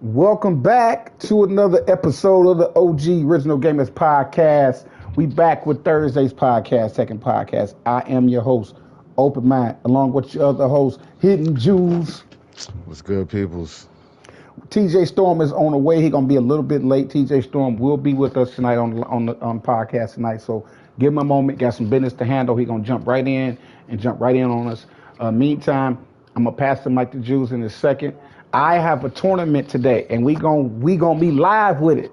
Welcome back to another episode of the OG Original Gamers Podcast. We back with Thursday's podcast, Tekken Podcast. I am your host, Open Mind, along with your other host, Hidden Jewels. What's good, peoples? TJ Storm is on the way. He's gonna be a little bit late. TJ Storm will be with us tonight on the podcast tonight. So give him a moment. Got some business to handle. He's gonna jump right in on us. Meantime, I'm gonna pass the mic to Jules in a second. I have a tournament today, and we gonna be live with it,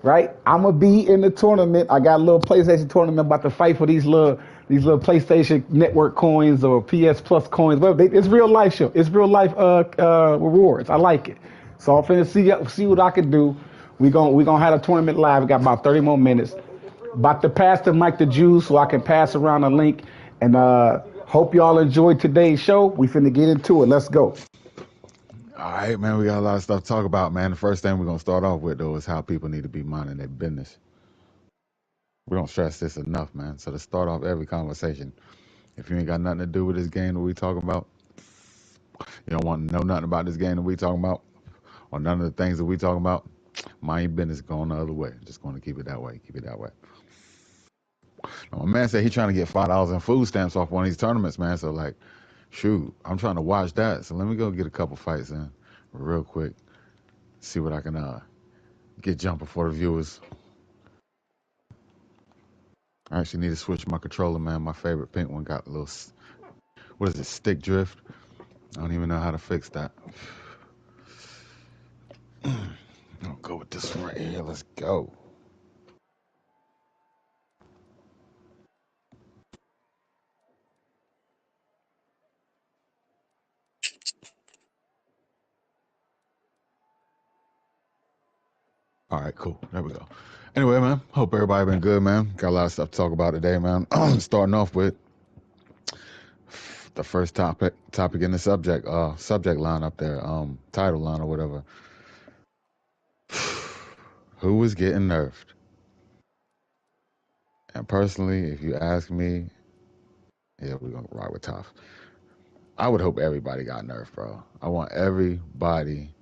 right? I'm gonna be in the tournament. I got a little PlayStation tournament about to fight for these little PlayStation Network coins or PS Plus coins. Well, it's real life show. It's real life rewards. I like it. So I'm finna see what I can do. We gonna have a tournament live. We got about 30 more minutes. About to pass the mic to Juice so I can pass around the link. And hope y'all enjoyed today's show. We finna get into it. Let's go. All right, man, we got a lot of stuff to talk about, man. The first thing we're going to start off with, though, is how people need to be minding their business. We don't stress this enough, man. So to start off every conversation, if you ain't got nothing to do with this game that we talking about, you don't want to know nothing about this game that we talking about, or none of the things that we talking about, mind your business going the other way. Just going to keep it that way. Keep it that way. Now, my man said he trying to get $5 in food stamps off one of these tournaments, man. So, like, shoot, I'm trying to watch that. So let me go get a couple fights in real quick. See what I can get jumping for the viewers. I actually need to switch my controller, man. My favorite pink one got a little, what is it, stick drift? I don't even know how to fix that. I'll go with this one right here. Let's go. All right, cool. There we go. Anyway, man, hope everybody been good, man. Got a lot of stuff to talk about today, man. Starting off with the first topic in the subject line up there, title line or whatever. Who was getting nerfed? And personally, if you ask me, yeah, we're gonna ride with Toph. I would hope everybody got nerfed, bro. I want everybody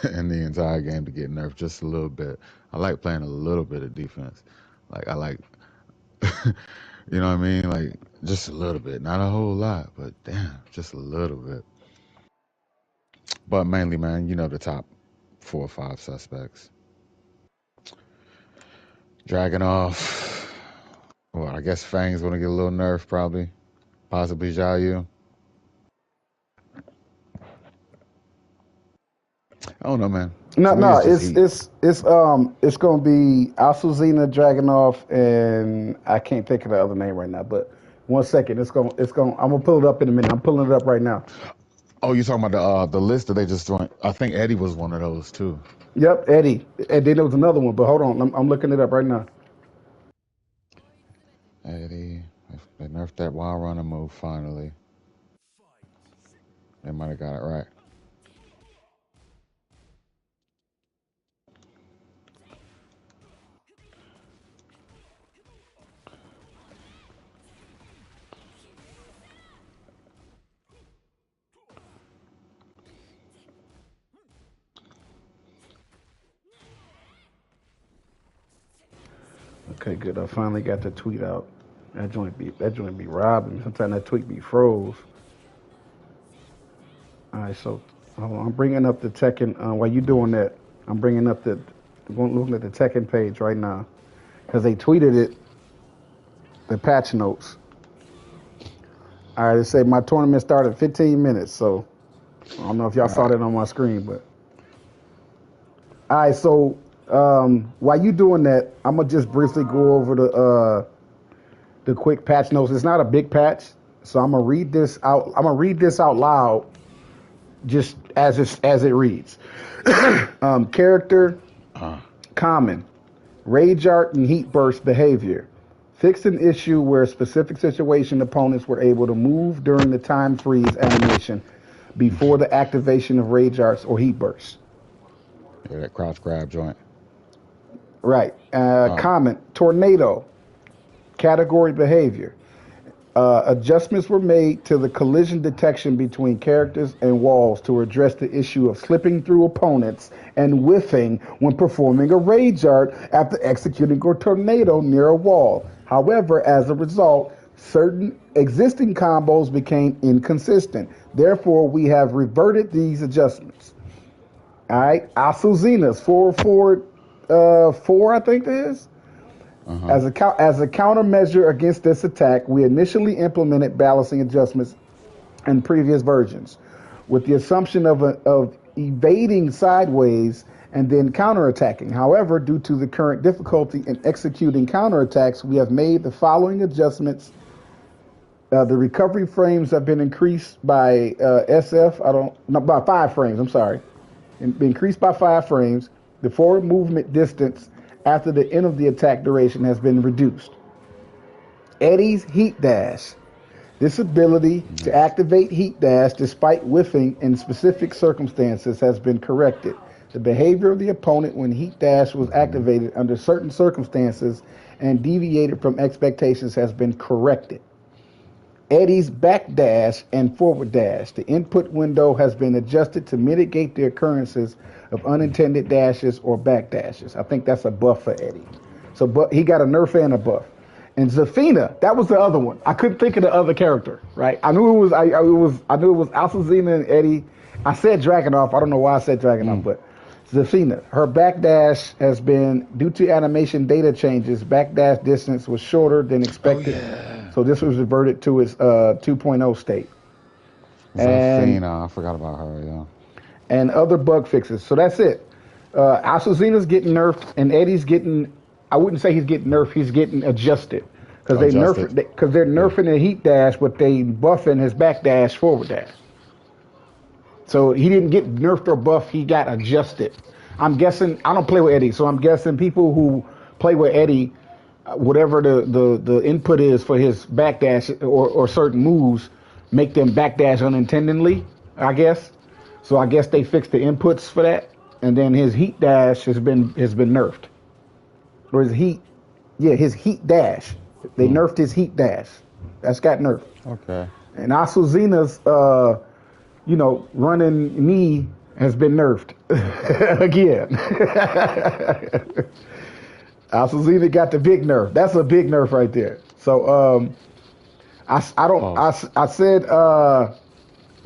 in the entire game to get nerfed just a little bit. I like playing a little bit of defense. Like, I like, you know what I mean? Like, just a little bit. Not a whole lot, but damn, just a little bit. But mainly, man, you know the top 4 or 5 suspects. Dragunov. Well, I guess Fang's going to get a little nerf, probably. Possibly Xiaoyu. I don't know, man. No, it's gonna be Asuzina, Dragunov, and I can't think of the other name right now. But 1 second, I'm gonna pull it up in a minute. I'm pulling it up right now. Oh, you're talking about the list that they just joined? I think Eddie was one of those too. Yep, Eddie, and then there was another one. But hold on, I'm looking it up right now. Eddie, they nerfed that wild runner move finally. They might have got it right. Okay, good. I finally got the tweet out. That joint be robbing. Sometimes that tweet be froze. All right, so hold on. I'm bringing up the Tekken. While you doing that, I'm bringing up looking at the Tekken page right now because they tweeted it. The patch notes. All right, they say my tournament started 15 minutes. So I don't know if y'all saw that on my screen, but all right. So while you doing that, I'm gonna just briefly go over the quick patch notes. It's not a big patch, so I'm gonna read this out. I'm gonna read this out loud, just as it reads. Character common, rage art and heat burst behavior. Fixed an issue where specific situation opponents were able to move during the time freeze animation before the activation of rage arts or heat bursts. Yeah, that crouch grab joint. Right. Comment, tornado, category behavior. Adjustments were made to the collision detection between characters and walls to address the issue of slipping through opponents and whiffing when performing a rage art after executing a tornado near a wall. However, as a result, certain existing combos became inconsistent. Therefore, we have reverted these adjustments. All right, Asuzena's 444, I think it is. Uh-huh. As a countermeasure against this attack, we initially implemented balancing adjustments in previous versions, with the assumption of evading sideways and then counterattacking. However, due to the current difficulty in executing counterattacks, we have made the following adjustments. The recovery frames have been increased by by 5 frames. I'm sorry, increased by 5 frames. The forward movement distance after the end of the attack duration has been reduced. Eddie's Heat Dash. This ability to activate Heat Dash despite whiffing in specific circumstances has been corrected. The behavior of the opponent when Heat Dash was activated under certain circumstances and deviated from expectations has been corrected. Eddie's back dash and forward dash. The input window has been adjusted to mitigate the occurrences of unintended dashes or back dashes. I think that's a buff for Eddie. So, but he got a nerf and a buff. And Zafina, that was the other one. I couldn't think of the other character, right? I knew it was Alcazina and Eddie. I said Dragunov. I don't know why I said Dragunov, but Zafina. Her backdash has been, due to animation data changes, backdash distance was shorter than expected. Oh, yeah. So this was reverted to its 2.0 state. Zafina, I forgot about her, yeah. And other bug fixes. So that's it. Asazina's getting nerfed, and Eddie's getting, I wouldn't say he's getting nerfed, he's getting adjusted. Because they're nerfing the heat dash, but they buffing his back dash, forward dash. So he didn't get nerfed or buffed, he got adjusted. I'm guessing, I don't play with Eddie, so I'm guessing people who play with Eddie, whatever the input is for his backdash or certain moves, make them backdash unintentionally, I guess. So I guess they fixed the inputs for that, and then his heat dash has been nerfed, or his heat dash. They nerfed his heat dash. That's got nerfed. Okay. And Asuzina's running knee has been nerfed again. Asuzina got the big nerf. That's a big nerf right there. So I said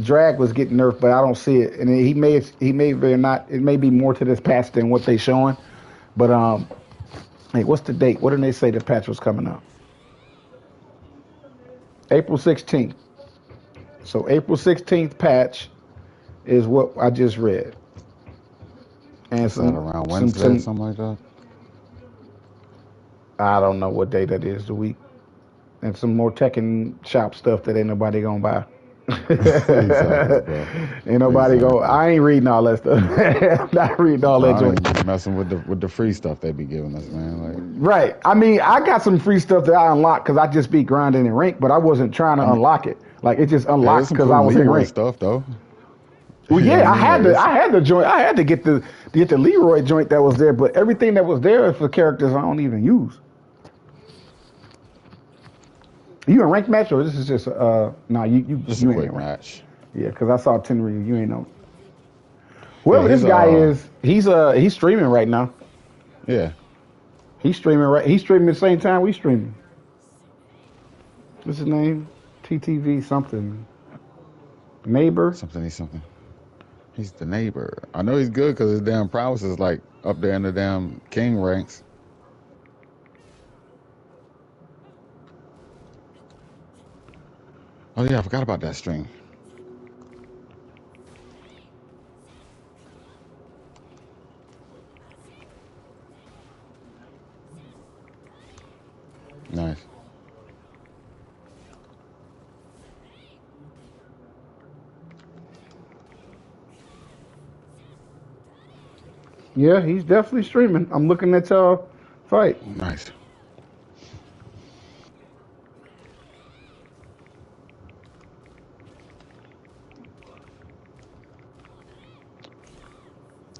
Drag was getting nerfed, but I don't see it. And he may or not. It may be more to this patch than what they showing. But hey, what's the date? What did they say the patch was coming out? April 16th. So April 16th patch is what I just read. And around Wednesday, something like that. I don't know what day that is, the week. And some more Tekken shop stuff that ain't nobody gonna buy. Exactly, ain't nobody go. I ain't reading all that stuff. I'm not reading all that joint. Messing with the free stuff they be giving us, man. Like, right. I mean, I got some free stuff that I unlocked because I just be grinding in rank, but I wasn't trying to unlock it. Like it just unlocked because I was in rank. Stuff though. Well, yeah, I had the joint. I had to get the Leroy joint that was there, but everything that was there is for characters I don't even use. You in rank match or this is just you just a quick match? Yeah, because I saw Tenryu. You ain't know. Whoever this guy is, he's streaming right now. Yeah, he's streaming He's streaming at the same time we streaming. What's his name? TTV something. Neighbor. Something. He's the neighbor. I know he's good because his damn prowess is like up there in the damn king ranks. Oh yeah, I forgot about that string. Nice. Yeah, he's definitely streaming. I'm looking at y'all fight. Nice.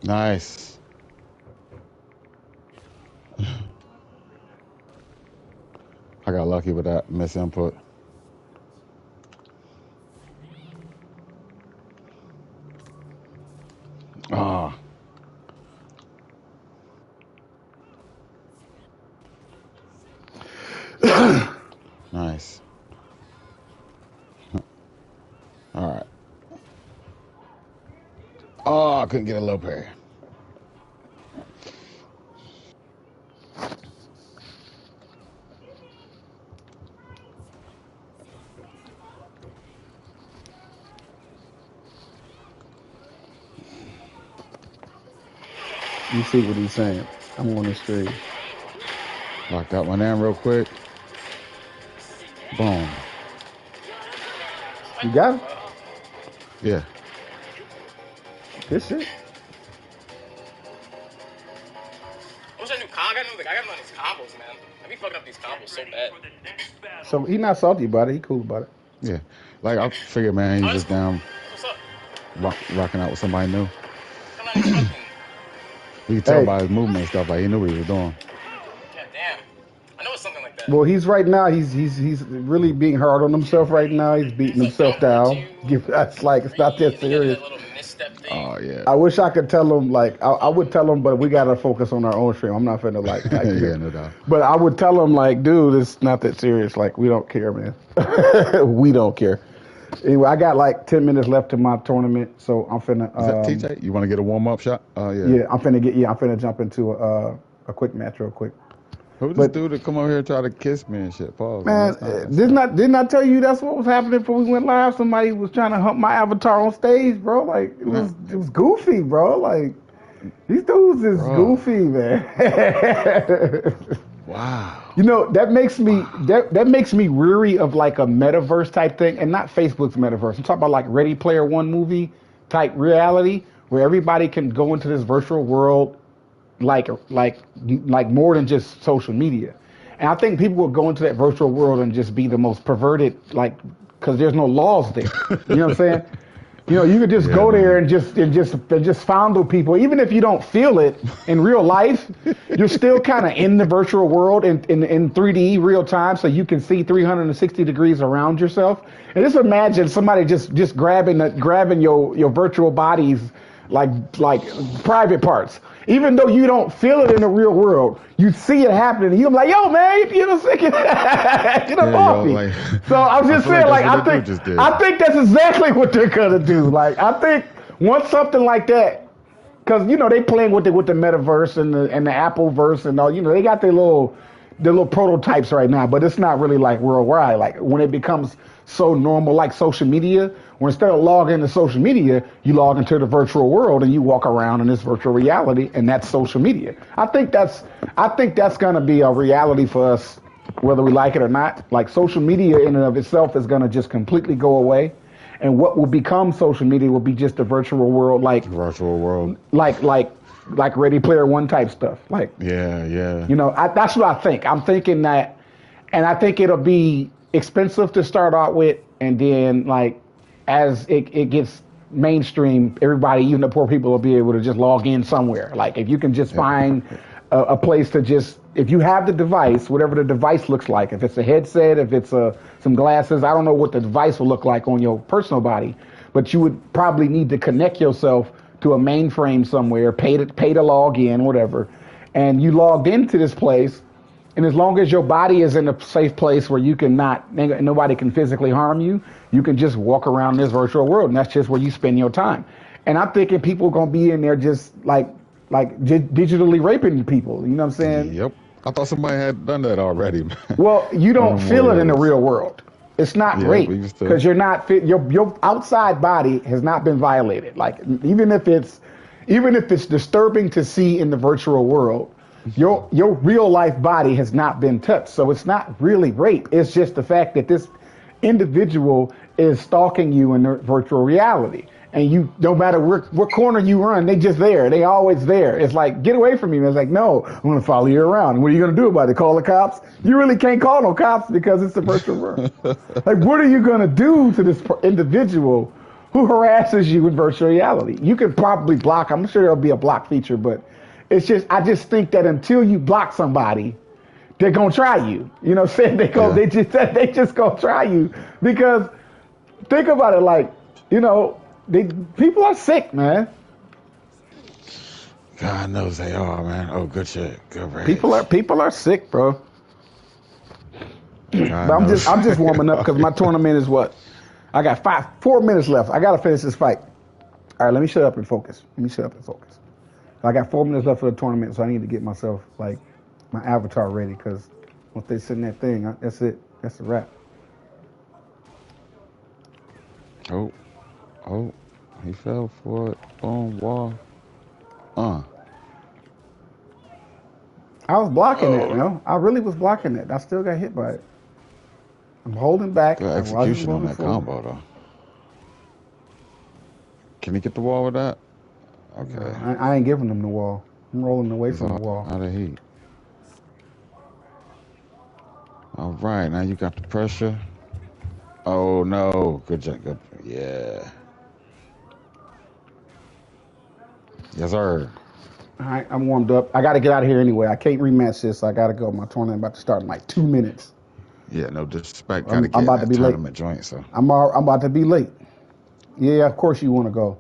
Nice. I got lucky with that misinput. Nice. All right. Oh, I couldn't get a low parry. You see what he's saying. I'm on the stream. Lock that one in real quick. Boom. You got it? Yeah. Good shit. What's that new combo? I got on these combos, man. I be fucking up these combos so bad. So he not salty about it. He cool about it. Yeah. Like, I figured, man, he's just down What's up? rocking out with somebody new. Come on, these fucking... You could tell by his movement and stuff, like, he knew what he was doing. God damn. I know it's something like that. Well, he's right now. He's really being hard on himself right now. He's beating himself down. It's like it's not that serious. Oh yeah. I wish I could tell him like I would tell him, but we gotta focus on our own stream. I'm not finna like yeah, no doubt. But I would tell him like, dude, it's not that serious. Like we don't care, man. We don't care. Anyway, I got like 10 minutes left in my tournament, so I'm finna. Is that TJ? You want to get a warm up shot? Yeah. Yeah, I'm finna jump into a quick match real quick. Who's this dude that come over here and try to kiss me and shit? Pause. Man, didn't I tell you that's what was happening before we went live? Somebody was trying to hump my avatar on stage, bro. Like it was goofy, bro. Like these dudes is goofy, man. Wow. You know that makes me that makes me weary of like a metaverse type thing, and not Facebook's metaverse. I'm talking about like Ready Player One movie type reality where everybody can go into this virtual world. Like more than just social media, and I think people will go into that virtual world and just be the most perverted, like because there's no laws there. You know what I'm saying? You know, you could just go there and just fondle people, even if you don't feel it in real life. You're still kind of in the virtual world in 3D real time, so you can see 360 degrees around yourself. And just imagine somebody just grabbing your virtual bodies like private parts. Even though you don't feel it in the real world, you see it happening. You're like, yo, man, get off me. Like, so I'm just saying, like, I think that's exactly what they're gonna do. Like, I think once something like that, because you know they playing with the metaverse and the Appleverse and all. You know they got their little prototypes right now, but it's not really like worldwide. Like when it becomes so normal, like social media, where instead of logging into social media, you log into the virtual world and you walk around in this virtual reality, and that's social media. I think that's going to be a reality for us, whether we like it or not. Like social media in and of itself is going to just completely go away, and what will become social media will be just a virtual world, like Ready Player One type stuff. Like yeah. You know, that's what I think. I'm thinking that, and I think it'll be expensive to start out with, and then like as it gets mainstream, everybody, even the poor people, will be able to just log in somewhere. Like if you can just find a place to just, if you have the device, whatever the device looks like, if it's a headset, if it's some glasses, I don't know what the device will look like on your personal body, but you would probably need to connect yourself to a mainframe somewhere, pay to log in, whatever, and you logged into this place. And as long as your body is in a safe place where you nobody can physically harm you, you can just walk around this virtual world, and that's just where you spend your time. And I'm thinking people are gonna be in there just like digitally raping people. You know what I'm saying? Yep. I thought somebody had done that already. Well, you don't feel it in the real world. It's not rape because you're not fit. Your outside body has not been violated. Like even if it's disturbing to see in the virtual world, your real life body has not been touched. So it's not really rape. It's just the fact that this individual is stalking you in the virtual reality. And you, no matter what corner you run, they just there. They always there. It's like, get away from me. And it's like, no, I'm going to follow you around. What are you going to do about it? Call the cops? You really can't call no cops because it's the virtual world. Like, what are you going to do to this individual who harasses you in virtual reality? You could probably block. I'm sure there'll be a block feature, but it's just, I just think that until you block somebody, they're going to try you. You know what I'm saying? They just going to try you because think about it, like, you know, people are sick, man. God knows they are, man. Oh, good shit. Good race. People are sick, bro. God But knows. I'm just warming up because my tournament is what? I got 4 minutes left. I gotta finish this fight. All right, let me shut up and focus. I got 4 minutes left for the tournament, so I need to get myself like my avatar ready because once they send that thing, that's it. That's a wrap. Oh, oh, he fell for it. Boom, wall. I was blocking that, I really was blocking that. I still got hit by it. I'm holding back. Good I wasn't execution on going that forward. combo, though. Can he get the wall with that? Okay. I ain't giving him the wall. I'm rolling away He's from the out wall. of heat. All right, now you got the pressure. Oh, no. Good job. Good. Yeah. Yes, sir. All right, I'm warmed up. I got to get out of here anyway. I can't rematch this. So I got to go. My tournament about to start in like 2 minutes. Yeah, no disrespect. Got I'm to get in about to that be late. tournament joint, so. I'm about to be late. Yeah, of course you want to go.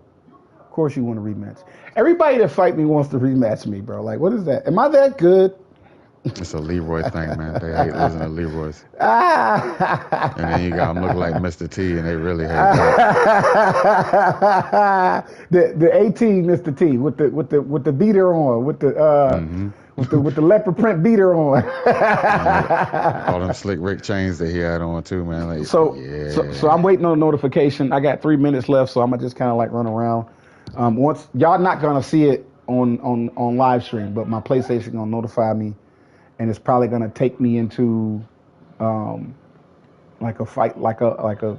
Of course you want to rematch. Everybody that fight me wants to rematch me, bro. Like, what is that? Am I that good? It's a Leroy thing, man. They hate losing to Leroy's. Ah. And then you got them looking like Mr. T, and they really hate that. the 18 Mr. T with the beater on, with the leopard print beater on. All them slick Rick chains that he had on too, man. Like, so I'm waiting on a notification. I got 3 minutes left, so I'm gonna just kind of like run around. Once y'all not gonna see it on live stream, but my PlayStation gonna notify me, and it's probably gonna take me into like a fight, like a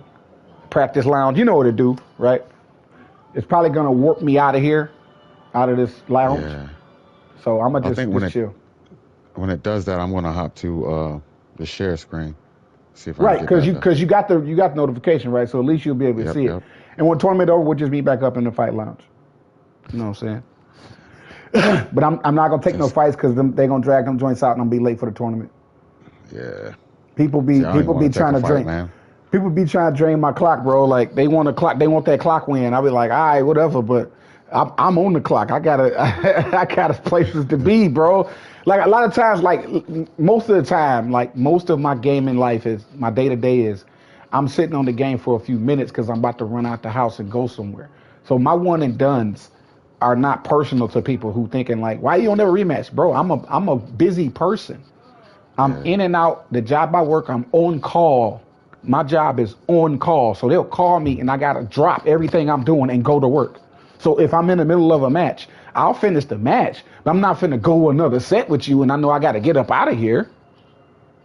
practice lounge. You know what to do, right? It's probably gonna warp me out of here, out of this lounge. Yeah. So I'm gonna just chill. When it does that, I'm gonna hop to the share screen. See if right, because you got the notification, right? So at least you'll be able to see it. And when tournament over, we'll just be back up in the fight lounge. You know what I'm saying? But I'm not gonna take no fights because they're gonna drag them joints out and I'm gonna be late for the tournament. Yeah. People be trying to drain. Man. People be trying to drain my clock, bro. Like they want that clock win. I'll be like, all right, whatever. But I'm on the clock. I gotta places to be, bro. Like a lot of times, like most of the time, like most of my gaming life is my day to day is I'm sitting on the game for a few minutes because I'm about to run out the house and go somewhere. So my one and dones are not personal to people who thinking like, why you don't never rematch, bro? I'm a busy person. I'm in and out. The job I work, I'm on call. My job is on call. So they'll call me and I got to drop everything I'm doing and go to work. So if I'm in the middle of a match, I'll finish the match, but I'm not finna go another set with you and I know I got to get up out of here.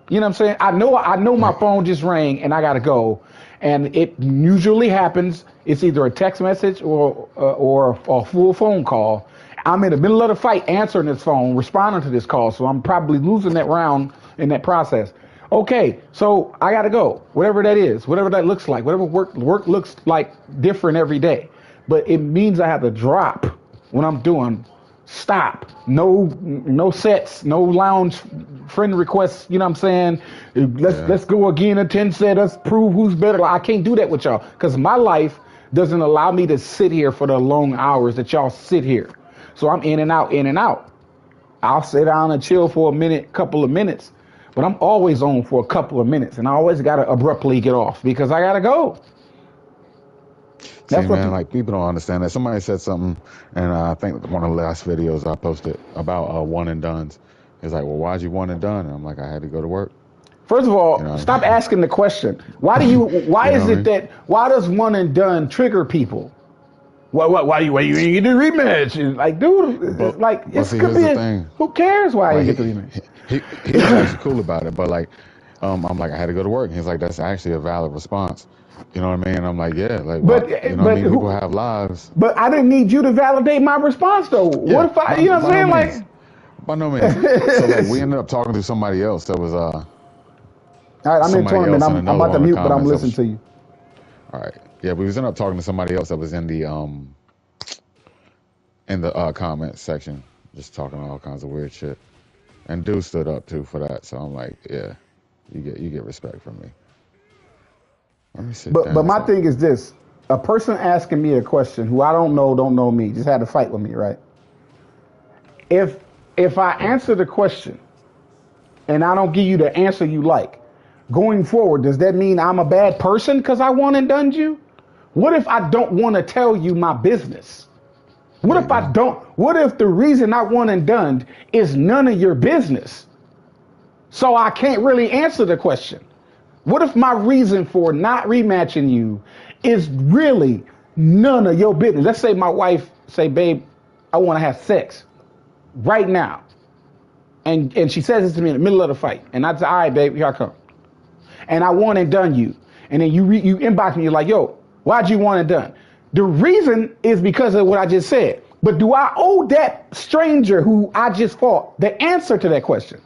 You know what I'm saying? I know my phone just rang and I got to go. And it usually happens. It's either a text message or a full phone call. I'm in the middle of the fight answering this phone, responding to this call. So I'm probably losing that round in that process. Okay, so I got to go. Whatever that is, whatever that looks like, whatever work looks like different every day. But it means I have to drop when I'm doing stop. No sets, no lounge friend requests, you know what I'm saying? Let's go again, a 10 set, let's prove who's better. I can't do that with y'all because my life doesn't allow me to sit here for the long hours that y'all sit here. So I'm in and out. I'll sit down and chill for couple of minutes, but I'm always on for a couple of minutes and I always got to abruptly get off because I got to go. See, man, like people don't understand that. Somebody said something, and I think one of the last videos I posted about one and dones. It's like, well, why'd you one and done? And I'm like, I had to go to work. First of all, stop asking the question. Why does one and done trigger people? Why you ain't get the rematch? Like, dude, could be who cares why you get the rematch? He was actually cool about it, but like, I'm like, I had to go to work. And he's like, that's actually a valid response. You know what I mean? I'm like, yeah, like, people have lives. But I didn't need you to validate my response, though. Yeah, what if you know what I'm saying? By no means. So like, we ended up talking to somebody else that was all right, I'm in tournament. I'm about to mute, but I'm listening to you. All right, yeah, we ended up talking to somebody else that was in the comment section, just talking all kinds of weird shit. And dude stood up too for that, so I'm like, yeah, you get respect from me. But my thing is this: a person asking me a question who I don't know me, just had to fight with me, right? If I answer the question and I don't give you the answer you like, going forward, does that mean I'm a bad person because I won and done you? What if I don't want to tell you my business? What There you if I go. don't? What if the reason I won and done is none of your business? So I can't really answer the question. What if my reason for not rematching you is really none of your business? Let's say my wife say, babe, I want to have sex right now. And she says this to me in the middle of the fight. And I say, all right, babe, here I come. And I want and done you. And then you inbox me, you're like, yo, why'd you want and done? The reason is because of what I just said. But do I owe that stranger who I just fought the answer to that question?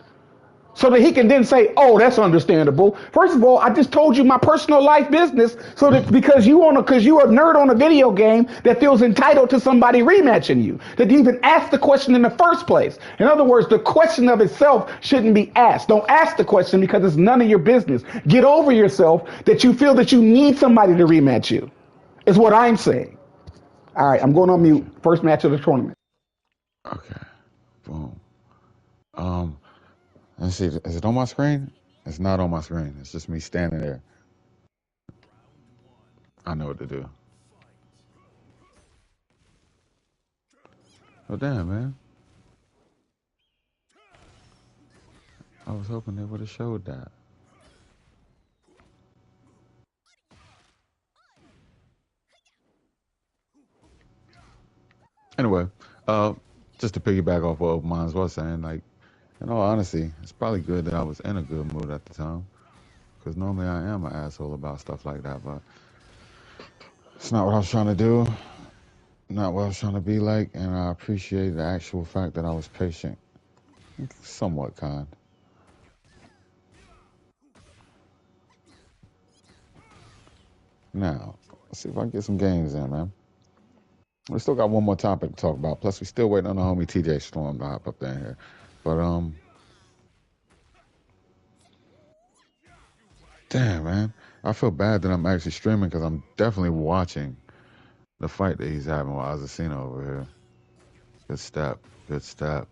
So that he can then say, "Oh, that's understandable." First of all, I just told you my personal life business, so that because you a nerd on a video game that feels entitled to somebody rematching you, that even asked the question in the first place. In other words, the question of itself shouldn't be asked. Don't ask the question because it's none of your business. Get over yourself that you feel that you need somebody to rematch you. Is what I'm saying. All right, I'm going on mute. First match of the tournament. Okay. Boom. Um, let's see. Is it on my screen? It's not on my screen. It's just me standing there. I know what to do. Oh damn, man. I was hoping they would have showed that. Anyway, just to piggyback off what Mines was saying, like, in all honesty, it's probably good that I was in a good mood at the time. Because normally I am an asshole about stuff like that, but it's not what I was trying to do, not what I was trying to be like, and I appreciate the actual fact that I was patient, somewhat kind. Now, let's see if I can get some games in, man. We still got one more topic to talk about. Plus, we still waiting on the homie TJ Storm to hop up there in here. But damn, man, I feel bad that I'm actually streaming because I'm definitely watching the fight that he's having with Asesino over here. Good step, good step.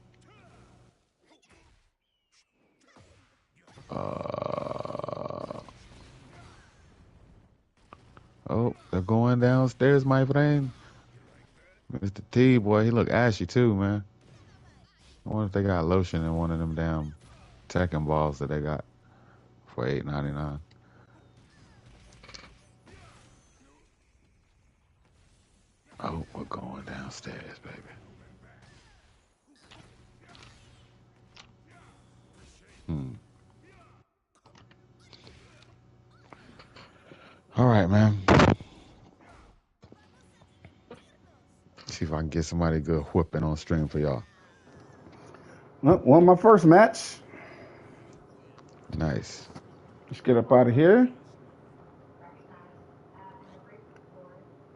Oh, they're going downstairs, my friend. Mr. T, boy, he look ashy too, man. I wonder if they got lotion in one of them damn Tekken balls that they got for $8.99. Oh, we're going downstairs, baby. Hmm. All right, man. See if I can get somebody good whooping on stream for y'all. Well, won my first match. Nice. Let's get up out of here.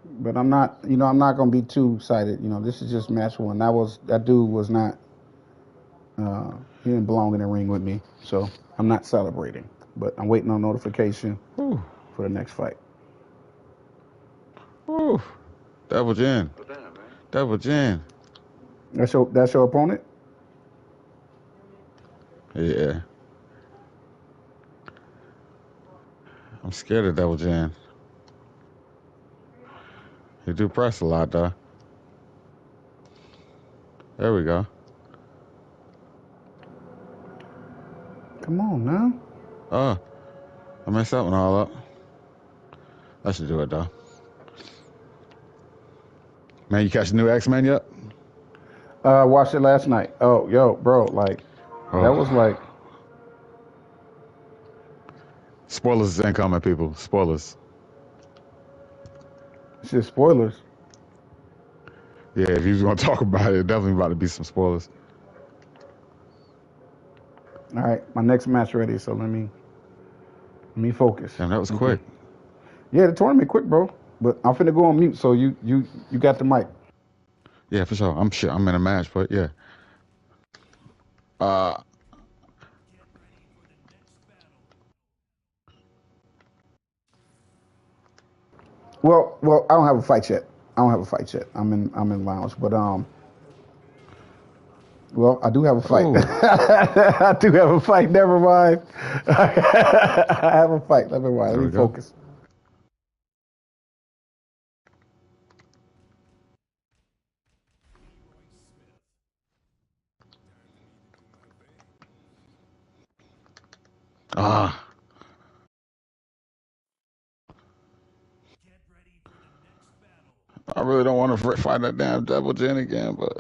But I'm not, I'm not gonna be too excited. This is just match one. That dude was not. He didn't belong in the ring with me, so I'm not celebrating. But I'm waiting on notification Whew. for the next fight. Whew. Double Jen. Double Jen. That's your opponent. Yeah. I'm scared of Double Jen. He do press a lot, though. There we go. Come on now. Oh, I messed that one all up. I should do it, though. Man, you catch the new X-Men yet? Watched it last night. Oh, yo, bro, like that was like Spoilers is incoming, people. Spoilers. shit. Spoilers. Yeah, if you want to talk about it, definitely about to be some spoilers. All right, my next match ready. So let me focus. Damn, that was Okay. quick. Yeah, the tournament quick, bro. But I'm finna go on mute. So you got the mic. Yeah, for sure. I'm sure I'm in a match, but yeah. Well, I don't have a fight yet. I'm in lounge, but Well, I do have a fight. Oh, I do have a fight. Never mind. I have a fight. Never mind. there Let we me go. focus. Ah, I really don't want to fight that damn Devil Jin again, but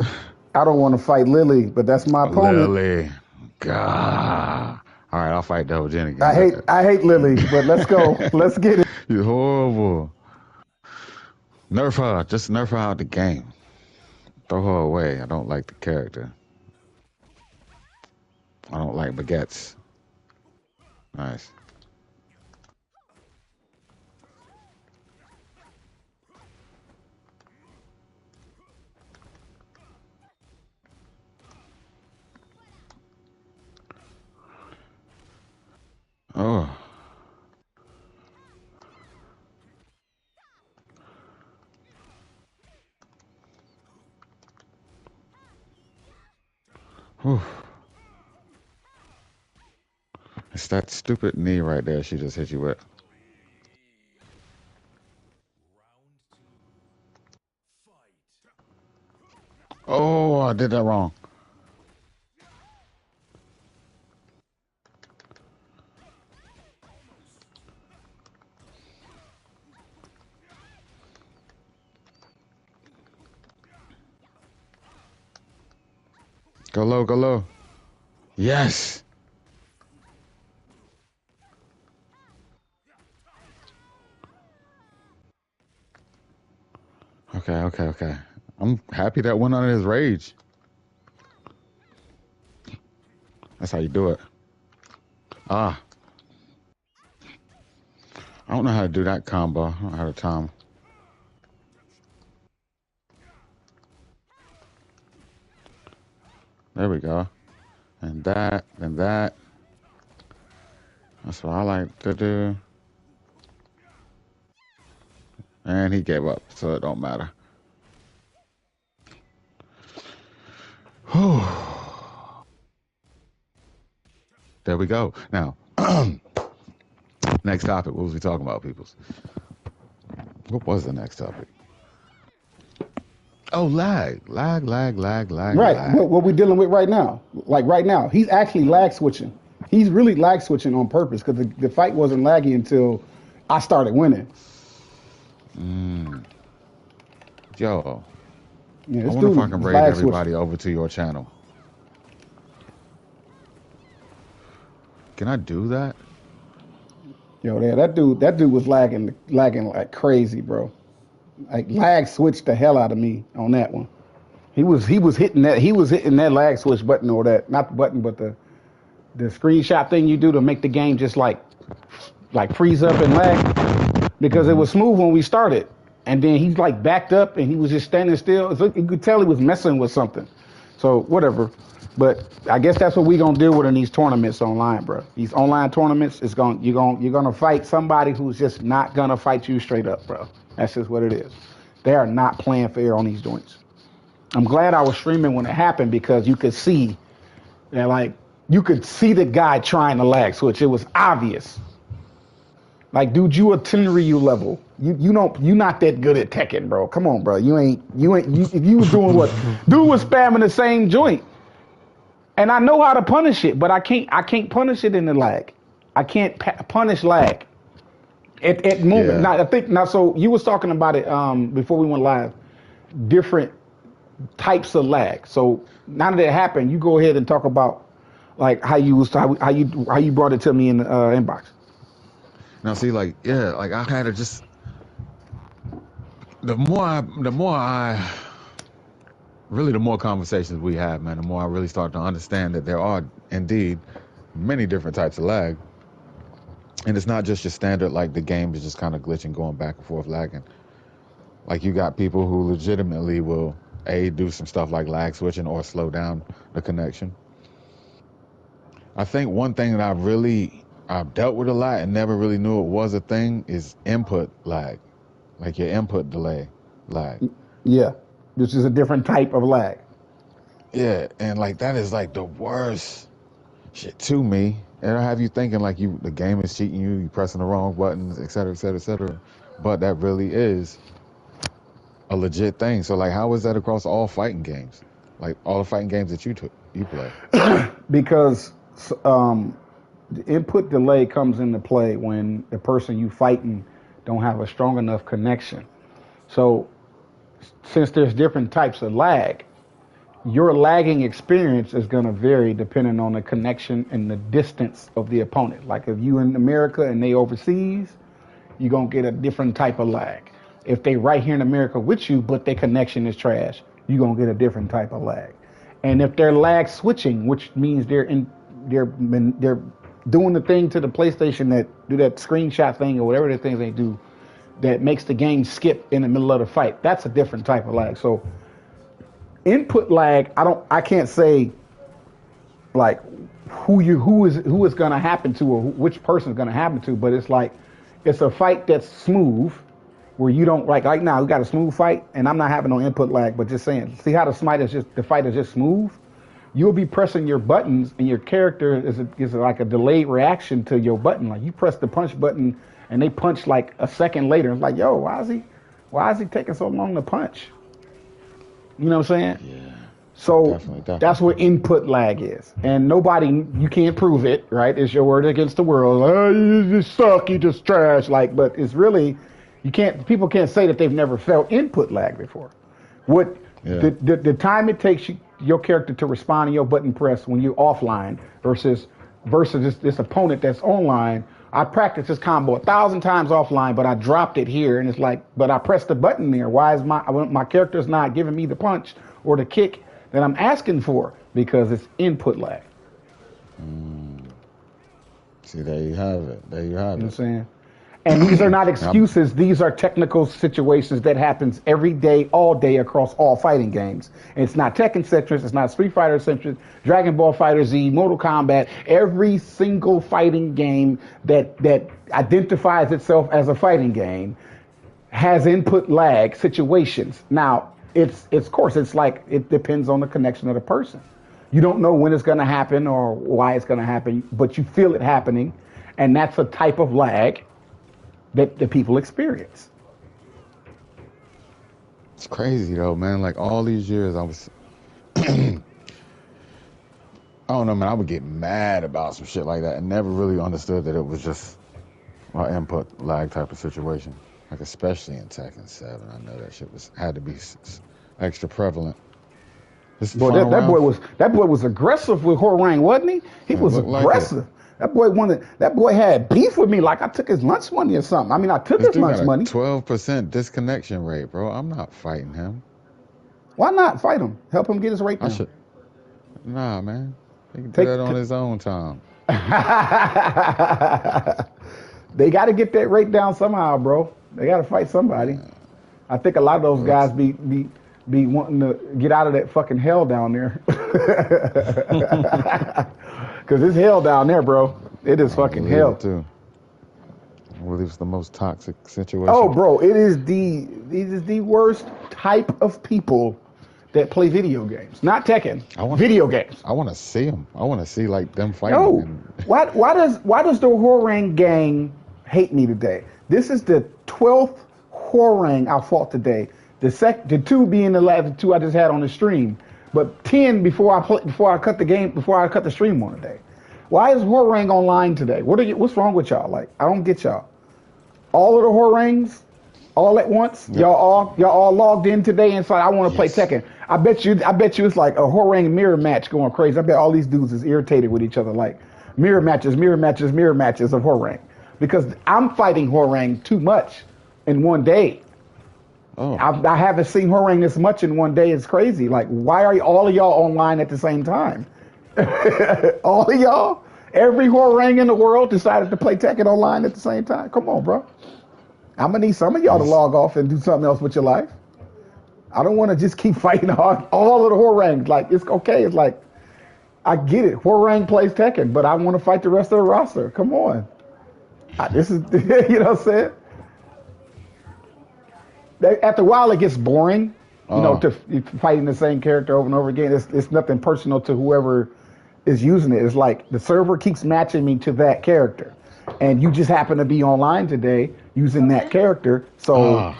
I don't want to fight Lily, but that's my opponent. Lily, God. All right, I'll fight Devil Jin I again. hate I hate Lily, but let's go. Let's get it. You're horrible. Nerf her. Just nerf her out the game. Throw her away. I don't like the character. I don't like baguettes. Nice. Oh. Whew. It's that stupid knee right there she just hit you with. Oh, I did that wrong. Go low, go low. Yes. Okay, okay, okay. I'm happy that went on his rage. That's how you do it. Ah. I don't know how to do that combo. I don't know how to time. There we go. And that, and that. That's what I like to do. And he gave up, so it don't matter. Whew. There we go. Now, next topic. What was we talking about, peoples? What was the next topic? Oh, lag. Right. Lag. What we dealing with right now? Like right now, he's actually lag switching. He's really lag switching on purpose because the fight wasn't laggy until I started winning. Yo, Yeah, I this wonder if I dude can is raid lag everybody switching. over to your channel. Can I do that? Yo, yeah, that dude was lagging like crazy, bro. Like lag switched the hell out of me on that one. He was hitting that lag switch button or that not the button but the screenshot thing you do to make the game just like freeze up and lag because it Mm-hmm. was smooth when we started, and then he's like backed up and he was just standing still. So you could tell he was messing with something. So whatever. But I guess that's what we gonna deal with in these tournaments online, bro. These online tournaments is you're gonna fight somebody who's just not gonna fight you straight up, bro. That's just what it is. They are not playing fair on these joints. I'm glad I was streaming when it happened because you could see and like you could see the guy trying to lag switch. It was obvious. Like, dude, you a Tenryu level. You not that good at Tekken, bro. Come on, bro. If you was doing what dude was spamming the same joint. And I know how to punish it, but I can't punish it in the lag. I can't punish lag. At moment. Yeah. Now I think now so you was talking about it before we went live. Different types of lag. So now that it happened, you go ahead and talk about like how you brought it to me in the inbox. Now, see, like, yeah, like I had to just. The more conversations we have, man, the more I really start to understand that there are indeed many different types of lag. And it's not just your standard, like the game is just kind of glitching, going back and forth, lagging. Like you got people who legitimately will, do some stuff like lag switching or slow down the connection. I think one thing that I've dealt with a lot and never really knew it was a thing is input lag, like your input delay lag. Yeah, which is a different type of lag. Yeah, and like that is like the worst shit to me. It'll have you thinking like the game is cheating you, you pressing the wrong buttons, et cetera, et cetera, et cetera. But that really is a legit thing. So like, how is that across all fighting games? Like all the fighting games that you play? Because the input delay comes into play when the person you fighting don't have a strong enough connection. So since there's different types of lag, your lagging experience is going to vary depending on the connection and the distance of the opponent. Like if you in America and they overseas, you're going to get a different type of lag. If they right here in America with you, but their connection is trash, you're going to get a different type of lag. And if they're lag switching, which means they're doing the thing to the PlayStation that do that screenshot thing or whatever the things they do that makes the game skip in the middle of the fight, that's a different type of lag. So input lag, I can't say like who is going to happen to or which person is going to happen to, but it's like it's a fight that's smooth where you don't like right now we got a smooth fight and I'm not having no input lag, but just saying, see how the fight is just smooth. You'll be pressing your buttons and your character is like a delayed reaction to your button. Like you press the punch button and they punch like a second later. It's like, yo, why is he taking so long to punch? You know what I'm saying? Yeah. So definitely. That's what input lag is. And you can't prove it, right? It's your word against the world. Oh, you just suck, you just trash. Like, but it's really, people can't say that they've never felt input lag before. The time it takes your character to respond to your button press when you're offline versus this opponent that's online. I practiced this combo 1,000 times offline, but I dropped it here, and it's like, but I pressed the button there. Why is my character's not giving me the punch or the kick that I'm asking for? Because it's input lag. See, there you have it. There you have it. You know what I'm saying? And these are not excuses. These are technical situations that happens every day, all day across all fighting games. And it's not Tekken centric. It's not Street Fighter centric. Dragon Ball FighterZ, Mortal Kombat. Every single fighting game that identifies itself as a fighting game has input lag situations. Now, it's like it depends on the connection of the person. You don't know when it's going to happen or why it's going to happen, but you feel it happening, and that's a type of lag that the people experience. It's crazy though, man. Like all these years, I was, I don't know, man. I would get mad about some shit like that and never really understood that it was just an input lag type of situation. Like especially in Tekken 7, I know that shit had to be extra prevalent. Boy, that boy was aggressive with Horang, wasn't he? He was aggressive. Like that boy had beef with me like I took his lunch money or something. I mean, I took his lunch money. 12% disconnection rate, bro. I'm not fighting him. Why not fight him? Help him get his rate down. Nah, man. He can do that on his own time. They got to get that rate down somehow, bro. They got to fight somebody. I think a lot of those guys be wanting to get out of that fucking hell down there. Because it's hell down there, bro. It is fucking hell. Too. Well, it's the most toxic situation. Oh, bro, it is the worst type of people that play video games. Not Tekken. Video games. I want to see them. I want to see like them fighting. No. Why does the Horang gang hate me today? This is the 12th Horang I fought today. The two being the last two I just had on the stream, but 10 before I cut the stream on today. Why is Horang online today? What's wrong with y'all? Like, I don't get y'all. All of the Horangs, all at once. Yep. Y'all all logged in today and said, I want to play Tekken. I bet you it's like a Horang mirror match going crazy. I bet all these dudes is irritated with each other, like mirror matches of Horang, because I'm fighting Horang too much in one day. Oh. I haven't seen Horang this much in one day. It's crazy. Like, why are all of y'all online at the same time? All of y'all? Every Horang in the world decided to play Tekken online at the same time? Come on, bro. I'm going to need some of y'all to log off and do something else with your life. I don't want to just keep fighting all of the Horangs. Like, it's okay. It's like, I get it. Horang plays Tekken, but I want to fight the rest of the roster. Come on. This is, you know what I'm saying? After a while, it gets boring. Oh, to fighting the same character over and over again. It's nothing personal to whoever is using it. It's like the server keeps matching me to that character, and you just happen to be online today using that character. So ah,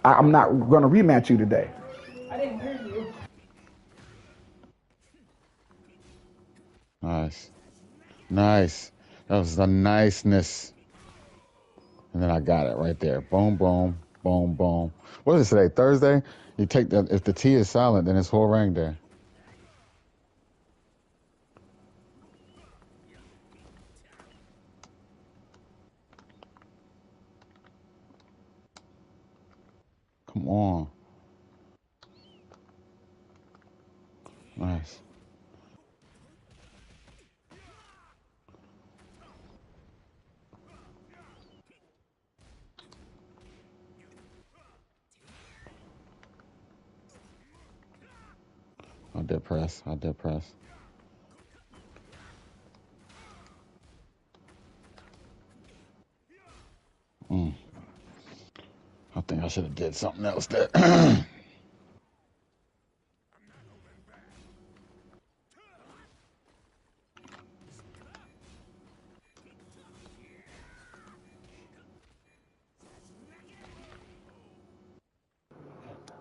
I'm not going to rematch you today. nice, nice. That was the niceness. And then I got it right there. Boom, boom, boom, boom. What is it today? Thursday? You take the if the T is silent, then it's whole ring there. Come on. Nice. I did press. I did press. Mm. I think I should have did something else there.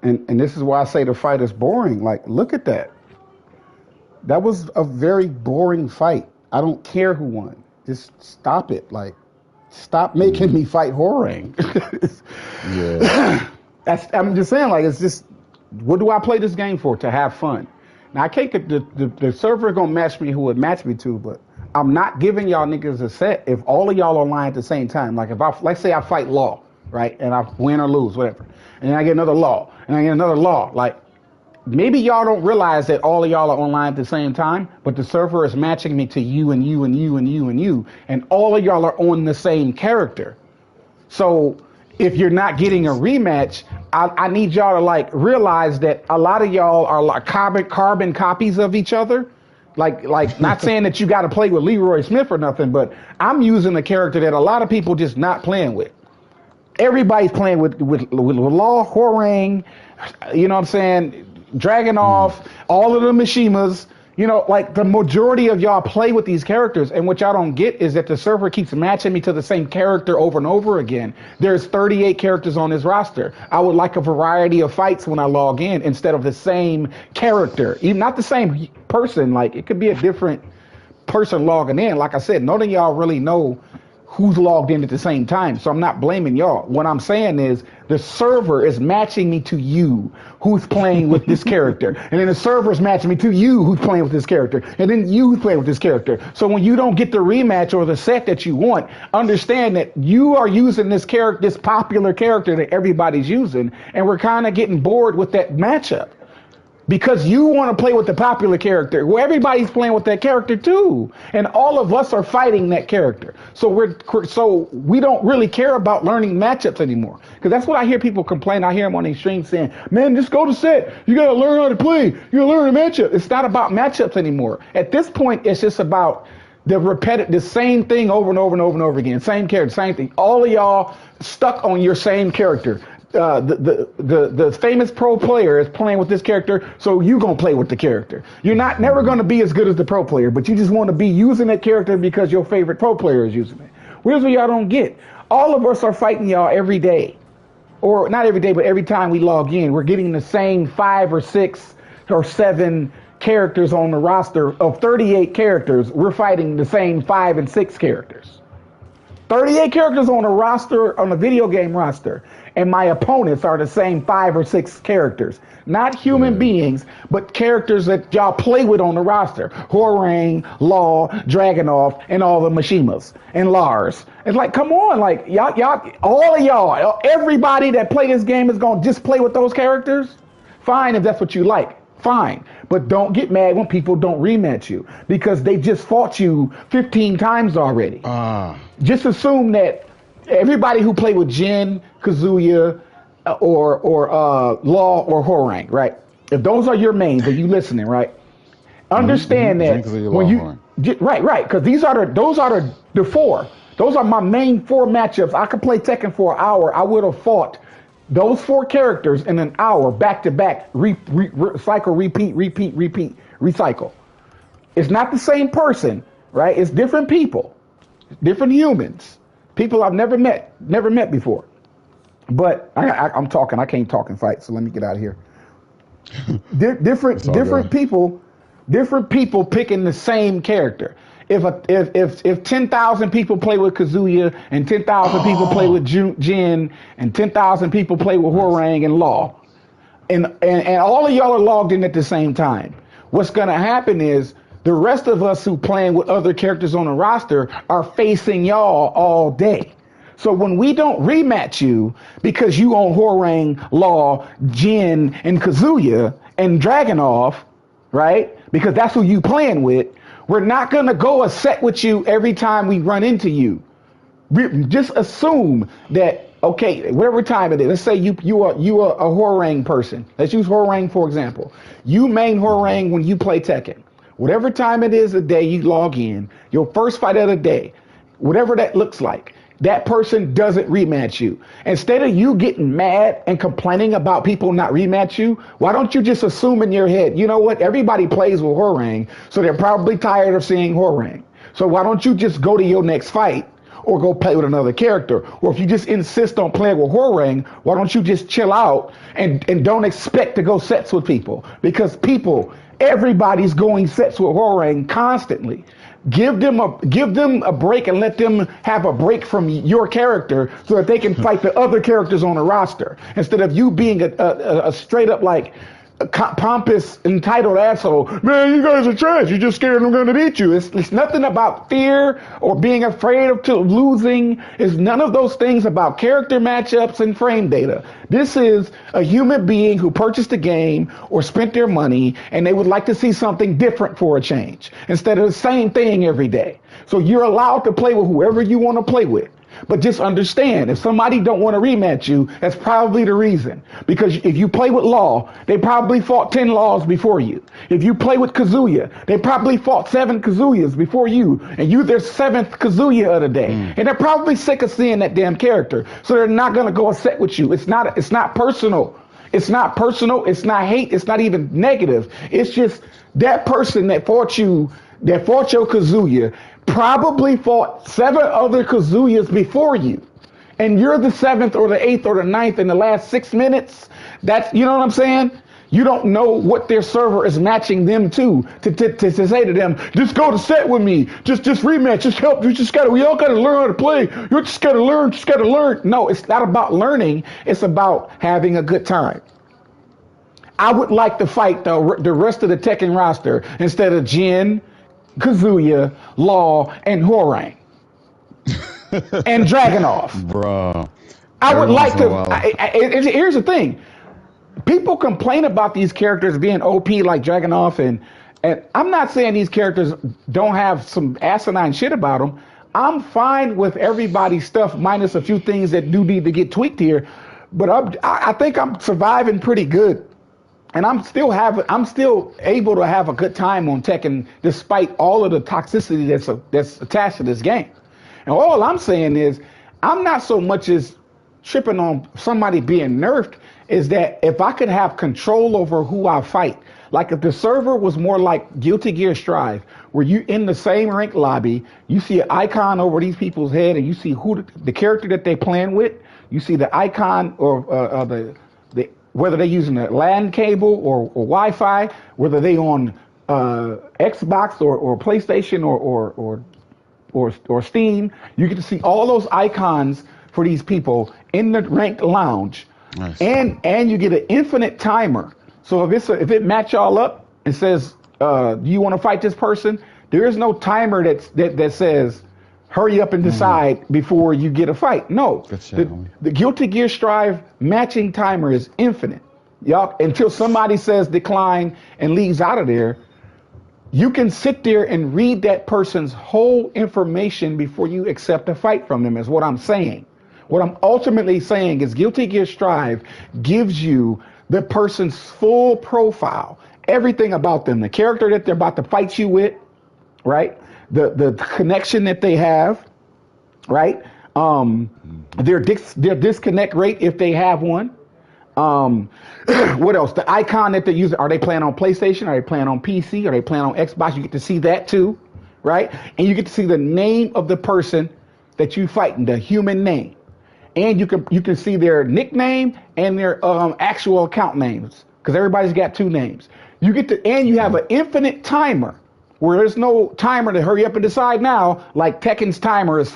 And this is why I say the fight is boring. Like, look at that. That was a very boring fight. I don't care who won. Just stop it. Like, stop making Mm. me fight Horang. Yeah. I'm just saying, like, it's just, what do I play this game for? To have fun. Now, I can't get the server gonna match me who it match me to, but I'm not giving y'all niggas a set if all of y'all online at the same time. Like, if I, let's say I fight Law, right? And I win or lose, whatever. And then I get another Law, and I get another Law. Like, maybe y'all don't realize that all of y'all are online at the same time, but the server is matching me to you and you and you and you and you, and all of y'all are on the same character. So if you're not getting a rematch, I need y'all to like realize that a lot of y'all are like carbon copies of each other. Like not saying that you got to play with Leroy Smith or nothing, but I'm using a character that a lot of people just not playing with. Everybody's playing with Law, Horang, you know what I'm saying? Mm. Dragonoff, all of the Mishimas. You know, like the majority of y'all play with these characters, and what y'all don't get is that the server keeps matching me to the same character over and over again. There's 38 characters on this roster. I would like a variety of fights when I log in instead of the same character, even not the same person. Like it could be a different person logging in. Like I said, none of y'all really know who's logged in at the same time. So I'm not blaming y'all. What I'm saying is the server is matching me to you who's playing with this character. And then the server is matching me to you who's playing with this character. And then you who's playing with this character. So when you don't get the rematch or the set that you want, understand that you are using this character, this popular character that everybody's using. And we're kind of getting bored with that matchup because you want to play with the popular character. Well, everybody's playing with that character too, and all of us are fighting that character. So we don't really care about learning matchups anymore. Because that's what I hear people complain. I hear them on these streams saying, "Man, just go to set. You got to learn how to play. You got to learn a matchup." It's not about matchups anymore. At this point, it's just about the same thing over and over and over and over again. Same character, same thing. All of y'all stuck on your same character. The famous pro player is playing with this character, so you gonna play with the character. You're not never gonna be as good as the pro player, but you just want to be using that character because your favorite pro player is using it. Here's what y'all don't get. All of us are fighting y'all every day, or not every day, but every time we log in, we're getting the same 5 or 6 or 7 characters on the roster of 38 characters. We're fighting the same 5 and 6 characters. 38 characters on a roster, on a video game roster, and my opponents are the same 5 or 6 characters. Not human Yeah. beings, but characters that y'all play with on the roster. Horang, Law, Dragonoff, and all the Mishimas, and Lars. It's like, come on, like, y'all, all of y'all, everybody that play this game is gonna just play with those characters? Fine if that's what you like. Fine. But don't get mad when people don't rematch you because they just fought you 15 times already. Ah. Just assume that everybody who played with Jin, Kazuya, or Law or Horang, right? If those are your mains, and you listening, right? Understand that Drink of your when Longhorn. right, because those are the 4. Those are my main 4 matchups. I could play Tekken for an hour. I would have fought those 4 characters in an hour back to back, cycle, repeat, recycle. It's not the same person, right? It's different people, different humans, people I've never met before. But I'm talking. I can't talk and fight, so let me get out of here. Different people picking the same character. If 10,000 people play with Kazuya and 10,000 people play with Jin and 10,000 people play with Hwoarang and Law, and all of y'all are logged in at the same time, what's going to happen is the rest of us who playing with other characters on the roster are facing y'all all day. So when we don't rematch you because you own Hwoarang, Law, Jin, and Kazuya and Dragunov, right? Because that's who you playing with. We're not going to go a set with you every time we run into you. Just assume that, okay, whatever time it is, let's say you are a Hwoarang person. Let's use Hwoarang for example. You main Hwoarang when you play Tekken. Whatever time it is a day you log in, your first fight of the day, whatever that looks like, that person doesn't rematch you. Instead of you getting mad and complaining about people not rematch you, why don't you just assume in your head, you know what, everybody plays with Hwoarang, so they're probably tired of seeing Hwoarang. So why don't you just go to your next fight or go play with another character? Or if you just insist on playing with Hwoarang, why don't you just chill out and don't expect to go sets with people? Because everybody's going sets with Hwoarang constantly. Give them a break and let them have a break from your character so that they can fight the other characters on the roster instead of you being a straight up like pompous, entitled asshole. Man, you guys are trash. You're just scared I'm going to beat you. It's nothing about fear or being afraid of losing. It's none of those things about character matchups and frame data. This is a human being who purchased a game or spent their money and they would like to see something different for a change instead of the same thing every day. So you're allowed to play with whoever you want to play with. But just understand, if somebody don't want to rematch you, that's probably the reason. Because if you play with Law, they probably fought 10 Laws before you. If you play with Kazuya, they probably fought 7 Kazuyas before you. And you their 7th Kazuya of the day. And they're probably sick of seeing that damn character. So they're not going to go a set with you. It's not personal. It's not personal. It's not hate. It's not even negative. It's just that person that fought your Kazuya probably fought 7 other Kazuyas before you. And you're the 7th or the 8th or the 9th in the last 6 minutes. That's, you know what I'm saying? You don't know what their server is matching them to say to them, just go to set with me. Just rematch. Just help. We all gotta learn how to play. You just gotta learn. No, it's not about learning. It's about having a good time. I would like to fight the rest of the Tekken roster instead of Jin, Kazuya, Law, and Hwoarang. And Dragunov. Bruh. I would like to. Here's the thing. People complain about these characters being OP like Dragunov, and I'm not saying these characters don't have some asinine shit about them. I'm fine with everybody's stuff minus a few things that do need to get tweaked here. But I think I'm surviving pretty good. And I'm still able to have a good time on Tekken despite all of the toxicity that's attached to this game. And all I'm saying is, I'm not so much as tripping on somebody being nerfed, is that if I could have control over who I fight, like if the server was more like Guilty Gear Strive, where you in the same rank lobby, you see an icon over these people's head and you see who the character that they playing with, you see the icon or the whether they're using a LAN cable or Wi-Fi, whether they on Xbox or PlayStation or Steam, you get to see all those icons for these people in the ranked lounge. Nice. And you get an infinite timer. So if it match y'all up and says, do you want to fight this person? There is no timer that says, hurry up and decide before you get a fight. No, the Guilty Gear Strive matching timer is infinite. Y'all, until somebody says decline and leaves out of there, you can sit there and read that person's whole information before you accept a fight from them, is what I'm saying. What I'm ultimately saying is Guilty Gear Strive gives you the person's full profile, everything about them, the character that they're about to fight you with, right? The connection that they have, right? Their disconnect rate if they have one, Um, what else? The icon that they're using, are they playing on PlayStation? Are they playing on PC? Are they playing on Xbox? You get to see that too, right? And you get to see the name of the person that you fighting, the human name. And you can see their nickname and their actual account names, because everybody's got two names. You get to, and you have an infinite timer where there's no timer to hurry up and decide now. Like Tekken's timer is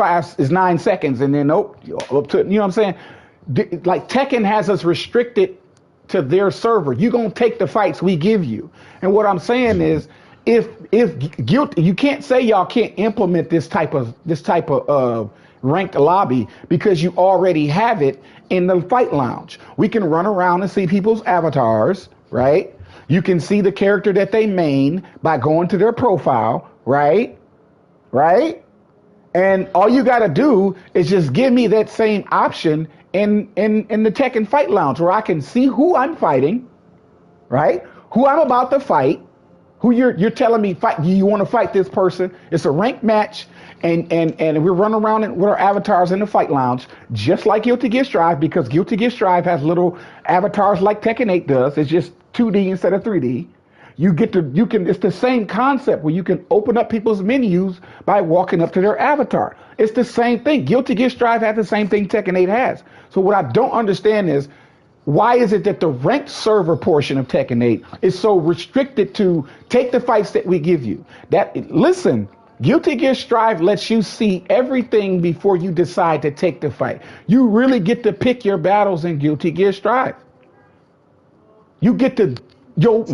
9 seconds, and then up to, you know what I'm saying? Like Tekken has us restricted to their server. You're gonna take the fights we give you. And what I'm saying is, if guilty, you can't say y'all can't implement this type of ranked lobby, because you already have it in the fight lounge. We can run around and see people's avatars, right? You can see the character that they main by going to their profile, right? Right? And all you got to do is just give me that same option in the Tekken Fight Lounge, where I can see who I'm fighting, right? Who I'm about to fight, who you're telling me fight. You want to fight this person? It's a ranked match, and we're running around with our avatars in the Fight Lounge, just like Guilty Gear Strive, because Guilty Gear Strive has little avatars like Tekken 8 does. It's just 2D instead of 3D. It's the same concept where you can open up people's menus by walking up to their avatar. It's the same thing. Guilty Gear Strive has the same thing Tekken 8 has. So what I don't understand is, why is it that the ranked server portion of Tekken 8 is so restricted to take the fights that we give you? Listen, Guilty Gear Strive lets you see everything before you decide to take the fight. You really get to pick your battles in Guilty Gear Strive. You get to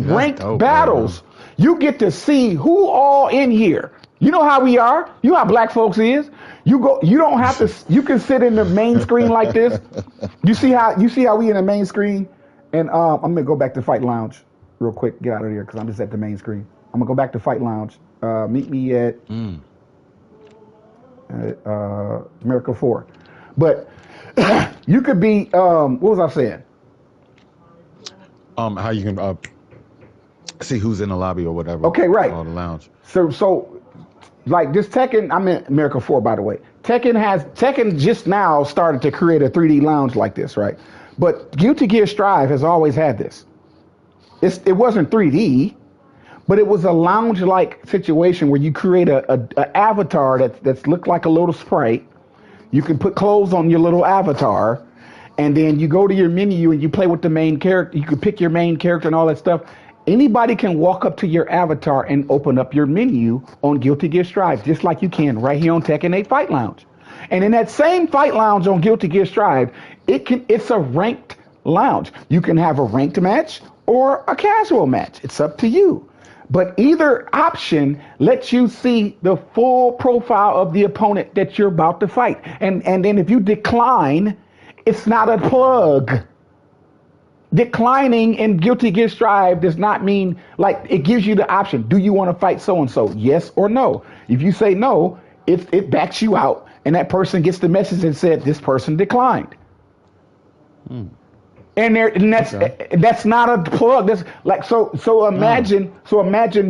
ranked battles. Man. You get to see who all in here. You know how we are. You know how black folks is. You don't have to. You can sit in the main screen like this. You see how we in the main screen. And I'm gonna go back to Fight Lounge real quick. Get out of here because I'm just at the main screen. I'm gonna go back to Fight Lounge. Meet me at America 4. But you could be. What was I saying? How you can see who's in the lobby or whatever. Okay, right. Or the lounge. So like this Tekken, I'm in America 4, by the way. Tekken just now started to create a 3D lounge like this, right? But Guilty Gear Strive has always had this. It wasn't 3D, but it was a lounge-like situation where you create a avatar that's looked like a little sprite. You can put clothes on your little avatar, and then you go to your menu and you play with the main character. You can pick your main character and all that stuff. Anybody can walk up to your avatar and open up your menu on Guilty Gear Strive, just like you can right here on Tekken 8 Fight Lounge. And in that same Fight Lounge on Guilty Gear Strive, it's a ranked lounge. You can have a ranked match or a casual match. It's up to you. But either option lets you see the full profile of the opponent that you're about to fight. And then if you decline, it's not a plug. Declining in Guilty Gear Strive does not mean, like, it gives you the option. Do you want to fight so-and-so? Yes or no. If you say no, it backs you out, and that person gets the message that said this person declined. And that's not a plug. That's like so imagine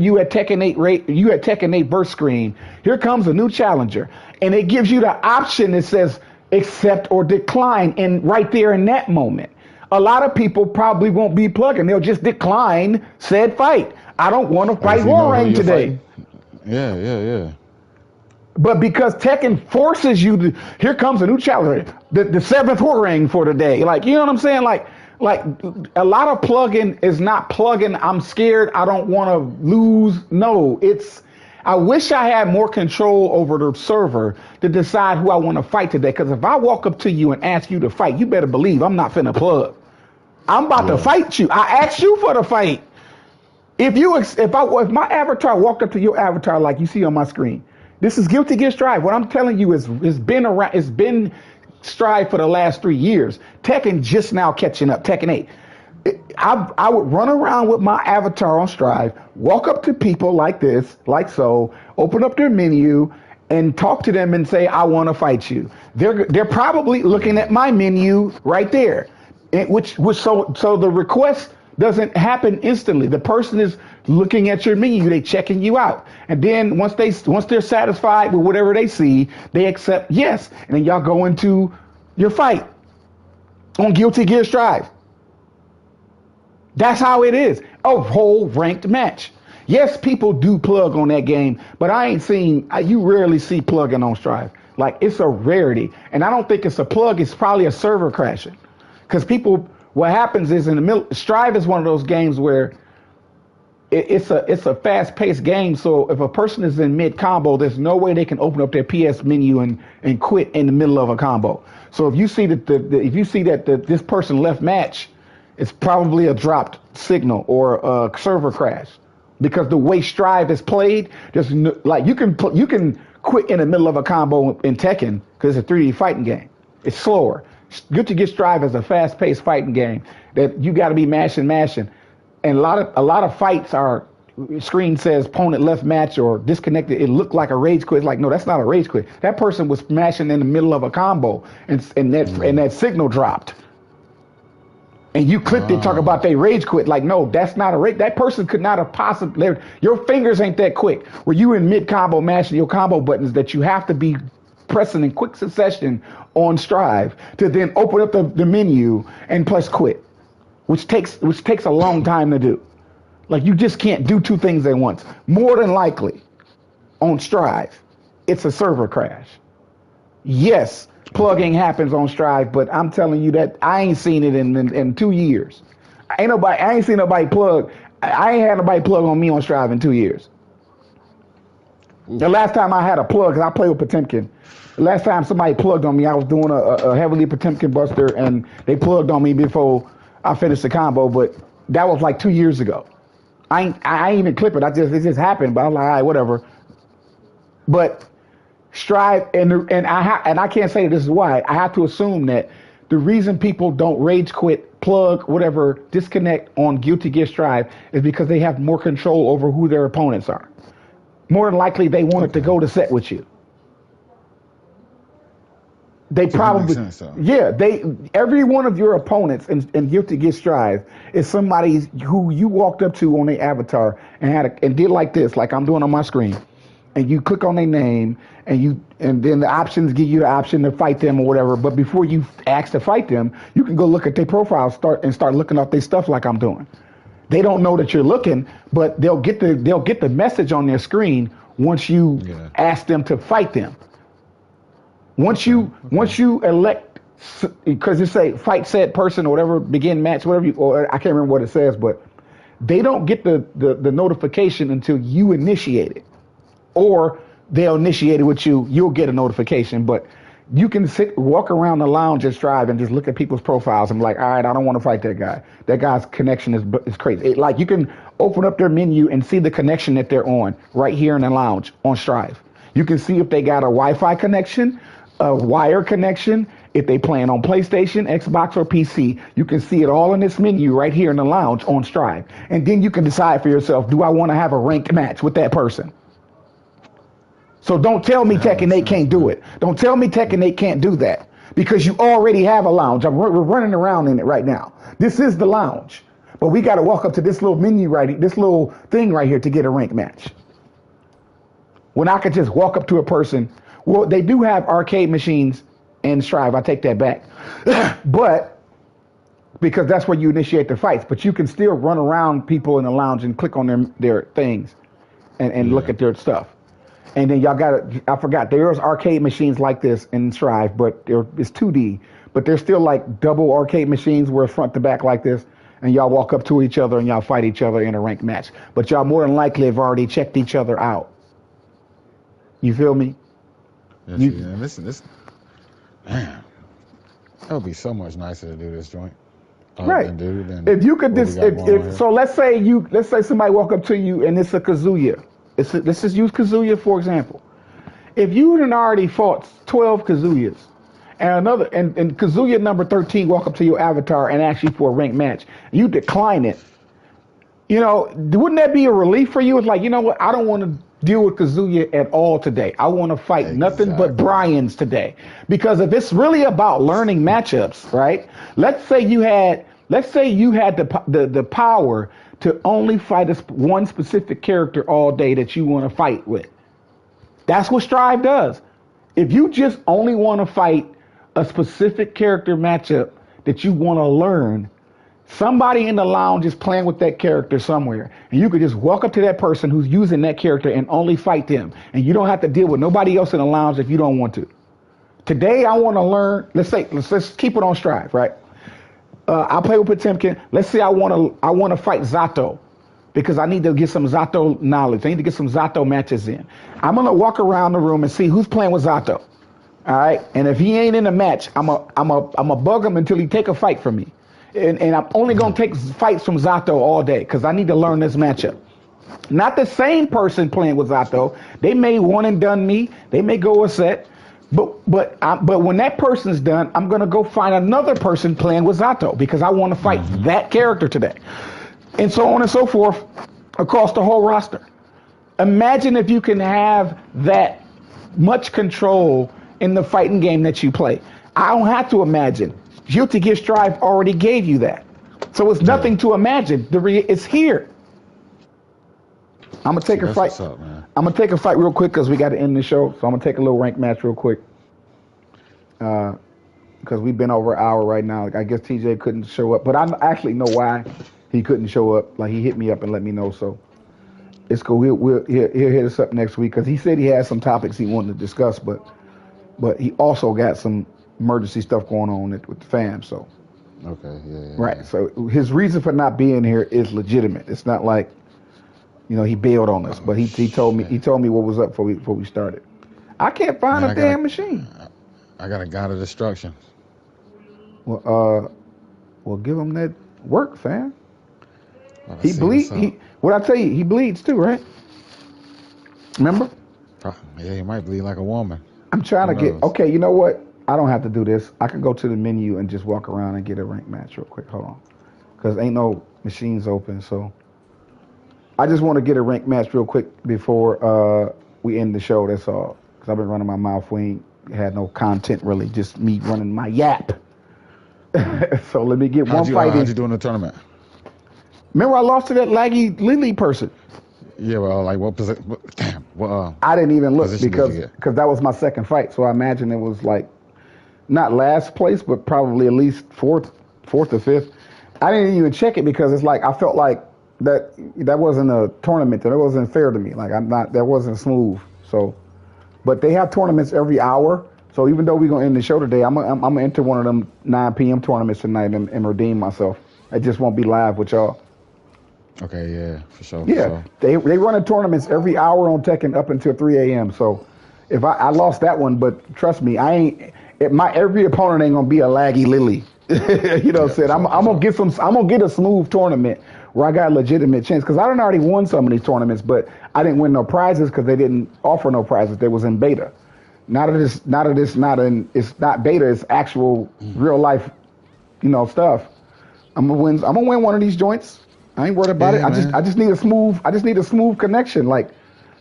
you at Tekken 8 birth screen. Here comes a new challenger, and it gives you the option that says accept or decline, and right there in that moment. A lot of people probably won't be plugging. They'll just decline said fight. I don't want to fight Warang today. Yeah. But because Tekken forces you to, here comes a new challenger, the seventh Warang for today. Like, you know what I'm saying? Like a lot of plugging is not plugging. I'm scared. I don't want to lose. No, I wish I had more control over the server to decide who I want to fight today. Because if I walk up to you and ask you to fight, you better believe I'm not finna plug. I'm about to fight you. I asked you for the fight. If my avatar walked up to your avatar like you see on my screen, this is Guilty Gear Strive. What I'm telling you is it's been Strive for the last 3 years. Tekken just now catching up. Tekken 8. I would run around with my avatar on Strive, walk up to people like this, like so, open up their menu, and talk to them and say, I want to fight you. They're probably looking at my menu right there, so the request doesn't happen instantly. The person is looking at your menu, they checking you out, and then once they're satisfied with whatever they see, they accept yes, and then y'all go into your fight on Guilty Gear Strive. That's how it is. A whole ranked match. Yes, people do plug on that game, but I ain't seen, you rarely see plugging on Strive. Like, it's a rarity. And I don't think it's a plug, it's probably a server crashing. Because people, what happens is in the middle, Strive is one of those games where it's a fast paced game. So if a person is in mid combo, there's no way they can open up their PS menu and quit in the middle of a combo. So if you see that this person left match, it's probably a dropped signal or a server crash, because the way Strive is played, there's no, like you can quit in the middle of a combo in Tekken because it's a 3D fighting game. It's slower. Good to Get Strive is a fast paced fighting game that you got to be mashing, and a lot of fights are screen says opponent left match or disconnected. It looked like a rage quit. It's like, no, that's not a rage quit. That person was smashing in the middle of a combo and that signal dropped. And you clicked it, talk about they rage quit. Like, no, that's not a rage. That person could not have possibly, your fingers ain't that quick. Where you in mid combo mashing your combo buttons that you have to be pressing in quick succession on Strive to then open up the menu and press quit, which takes a long time to do. Like, you just can't do two things at once. More than likely, on Strive, it's a server crash. Yes, plugging happens on Strive, but I'm telling you that I ain't seen it in 2 years. I ain't seen nobody plug. I ain't had nobody plug on me on Strive in 2 years. Ooh. The last time I had a plug, because I play with Potemkin. The last time somebody plugged on me, I was doing a heavily Potemkin buster, and they plugged on me before I finished the combo, but that was like 2 years ago. I ain't even clip it. It just happened, but I'm like, all right, whatever. But Strive, and I can't say this is why. I have to assume that the reason people don't rage quit, plug, whatever, disconnect on Guilty Gear Strive is because they have more control over who their opponents are. More than likely, they wanted to go to set with you. They probably, every one of your opponents in Guilty Gear Strive is somebody who you walked up to on their avatar and did like this, like I'm doing on my screen, and you click on their name and then the options give you the option to fight them or whatever. But before you ask to fight them, you can go look at their profile, start looking up their stuff like I'm doing. They don't know that you're looking, but they'll get the message on their screen once you ask them to fight them. Once you elect, because it say fight said person or whatever, begin match, whatever or I can't remember what it says, but they don't get the notification until you initiate it, or they'll initiate it with you. You'll get a notification, but you can walk around the lounge and Strive and just look at people's profiles and be like, all right, I don't want to fight that guy. That guy's connection is crazy. Like, you can open up their menu and see the connection that they're on right here in the lounge on Strive. You can see if they got a Wi-Fi connection, a wire connection, if they playing on PlayStation, Xbox, or PC. You can see it all in this menu right here in the lounge on Strive. And then you can decide for yourself, do I want to have a ranked match with that person? So don't tell me Tekken 8 can't do it. Don't tell me Tekken 8 can't do that, because you already have a lounge. We're running around in it right now. This is the lounge, but we got to walk up to this little menu this little thing right here to get a ranked match. When I could just walk up to a person. Well, they do have arcade machines in Strive. I take that back. But because that's where you initiate the fights. But you can still run around people in the lounge and click on their things and look at their stuff. And then I forgot, there's arcade machines like this in Strive, but it's 2D. But they're still like double arcade machines where it's front to back like this. And y'all walk up to each other and y'all fight each other in a ranked match. But y'all more than likely have already checked each other out. You feel me? Yes, yeah. Listen, man, that would be so much nicer to do this joint. Right. If you could so let's say somebody walk up to you and it's a Kazuya. Let's just use Kazuya for example. If you had already fought 12 Kazuyas and and Kazuya number 13 walk up to your avatar and ask you for a ranked match, you decline it. You know, wouldn't that be a relief for you? It's like, you know what, I don't want to deal with Kazuya at all today. I want to fight nothing but Bryans today. Because if it's really about learning matchups, right? Let's say you had the power to only fight one specific character all day that you want to fight with. That's what Strive does. If you just only want to fight a specific character matchup that you want to learn, Somebody in the lounge is playing with that character somewhere, and you could just walk up to that person who's using that character and only fight them, and you don't have to deal with nobody else in the lounge if you don't want to. Today, I want to learn. Let's keep it on Strive, right? I play with Potemkin. Let's say I want to fight Zato because I need to get some Zato knowledge. I need to get some Zato matches in. I'm gonna walk around the room and see who's playing with Zato. All right, and if he ain't in a match, I'm a bug him until he take a fight from me. And I'm only going to take fights from Zato all day because I need to learn this matchup. Not the same person playing with Zato. They may one and done me. They may go a set. But when that person's done, I'm going to go find another person playing with Zato because I want to fight that character today. And so on and so forth across the whole roster. Imagine if you can have that much control in the fighting game that you play. I don't have to imagine. Guilty Gear Strive already gave you that. So it's nothing to imagine. It's here. I'm going to take a fight. I'm going to take a fight real quick because we got to end the show. So I'm going to take a little rank match real quick. Because we've been over an hour right now. I guess TJ couldn't show up. But I actually know why he couldn't show up. Like, he hit me up and let me know. So it's cool. He'll hit us up next week because he said he had some topics he wanted to discuss. But he also got some emergency stuff going on with the fam, so. Okay, yeah. Right, so his reason for not being here is legitimate. It's not like, he bailed on us, but he told me what was up before we started. I can't find a damn machine. I got a God of Destruction. Well, give him that work, fam. He bleeds. What I tell you, he bleeds too, right? Remember? Yeah, he might bleed like a woman. I'm trying to get. Okay, you know what? I don't have to do this. I can go to the menu and just walk around and get a rank match real quick. Hold on. Because ain't no machines open. So I just want to get a rank match real quick before we end the show. That's all. Because I've been running my mouth. We ain't had no content really. Just me running my yap. So let me get one fight in. How'd you do in the tournament? Remember I lost to that laggy Lily person. Yeah, well, like what position? Damn. Well, I didn't even look because that was my second fight. So I imagine it was like not last place, but probably at least fourth or fifth. I didn't even check it because it's like I felt like that wasn't a tournament. That wasn't fair to me. Like that wasn't smooth. So, but they have tournaments every hour. So even though we're gonna end the show today, I'm gonna enter one of them 9 p.m. tournaments tonight and redeem myself. I just won't be live with y'all. Okay, yeah, for sure. Yeah, they run a tournaments every hour on Tekken up until 3 a.m. So if I lost that one, but trust me, every opponent ain't gonna be a laggy Lily. You know what I'm saying? I'm gonna get a smooth tournament where I got a legitimate chance because I done already won some of these tournaments, but I didn't win no prizes because they didn't offer no prizes. They was in beta. It's not beta. It's actual real life, stuff. I'm gonna win one of these joints. I ain't worried about it. I just need a smooth connection. Like,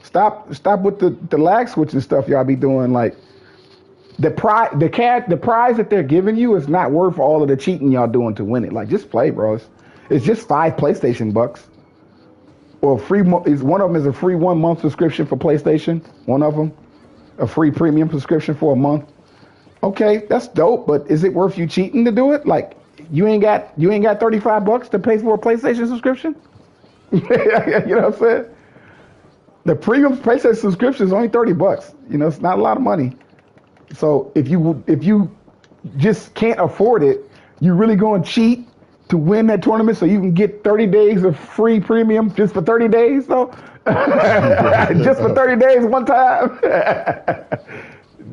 stop with the lag switching stuff y'all be doing. Like, the prize that they're giving you is not worth all of the cheating y'all doing to win it. Like, just play, bro. It's just $5 PlayStation bucks. Or one of them is a free 1 month subscription for PlayStation. One of them, a free premium subscription for a month. Okay, that's dope. But is it worth you cheating to do it? Like, you ain't got $35 to pay for a PlayStation subscription? You know what I'm saying? The premium PlayStation subscription is only $30. It's not a lot of money. So if you just can't afford it, you really going to cheat to win that tournament so you can get 30 days of free premium just for 30 days, though? Just for 30 days one time?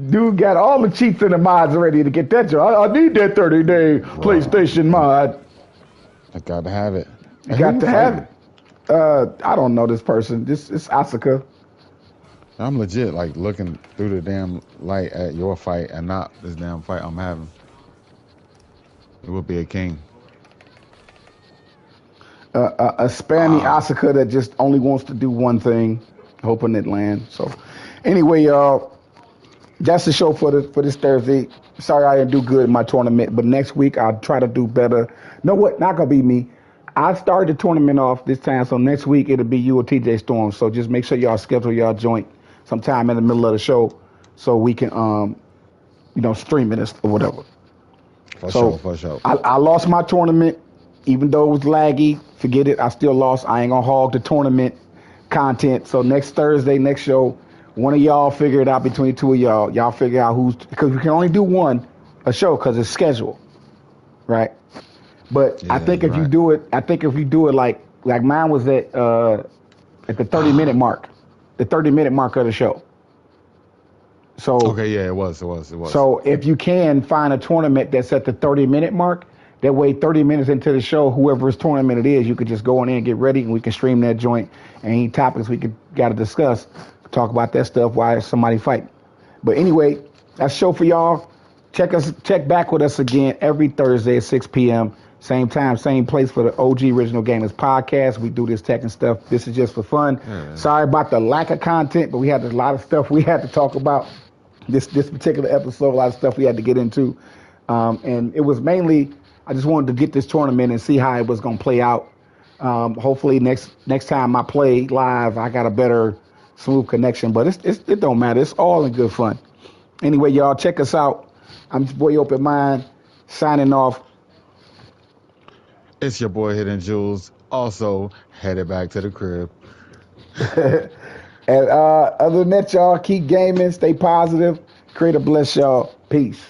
Dude got all the cheats and the mods ready to get that job. I need that 30-day PlayStation mod. I got to have it. You got to have it. I don't know this person. It's Asuka. I'm legit like looking through the damn light at your fight and not this damn fight I'm having. It would be a king. A spammy Asuka that just only wants to do one thing, hoping it lands. So, anyway, y'all, that's the show for this Thursday. Sorry I didn't do good in my tournament, but next week I'll try to do better. Know what? Not gonna be me. I started the tournament off this time, so next week it'll be you or TJ Storm. So just make sure y'all schedule y'all joint sometime in the middle of the show so we can stream it or whatever. For sure. I lost my tournament. Even though it was laggy, forget it. I still lost. I ain't gonna hog the tournament content. So next Thursday, next show, one of y'all figure it out between two of y'all. Y'all figure out who's, because we can only do one a show because it's scheduled, right? But Yeah, I think you're if you right. do it, like mine was at the 30-minute mark, the 30-minute mark of the show. So Okay, yeah, it was. It was. so if you can find a tournament that's at the 30-minute mark, that way 30 minutes into the show, whoever's tournament it is, you could just go in there and get ready, and we can stream that joint. And any topics we got to discuss, talk about that stuff while somebody fighting. But anyway, that's show for y'all. Check back with us again every Thursday at 6 p.m. Same time, same place for the OG Original Gamers podcast. We do this tech and stuff. This is just for fun. Yeah. Sorry about the lack of content, but we had a lot of stuff we had to talk about. This particular episode, a lot of stuff we had to get into. And it was mainly, I just wanted to get this tournament and see how it was going to play out. Hopefully next time I play live, I got a better smooth connection, but it don't matter. It's all in good fun. Anyway, y'all check us out. I'm your boy Open Mind, signing off. It's your boy Hidden Jules, also headed back to the crib. And other than that, y'all keep gaming, stay positive, create a bless y'all. Peace.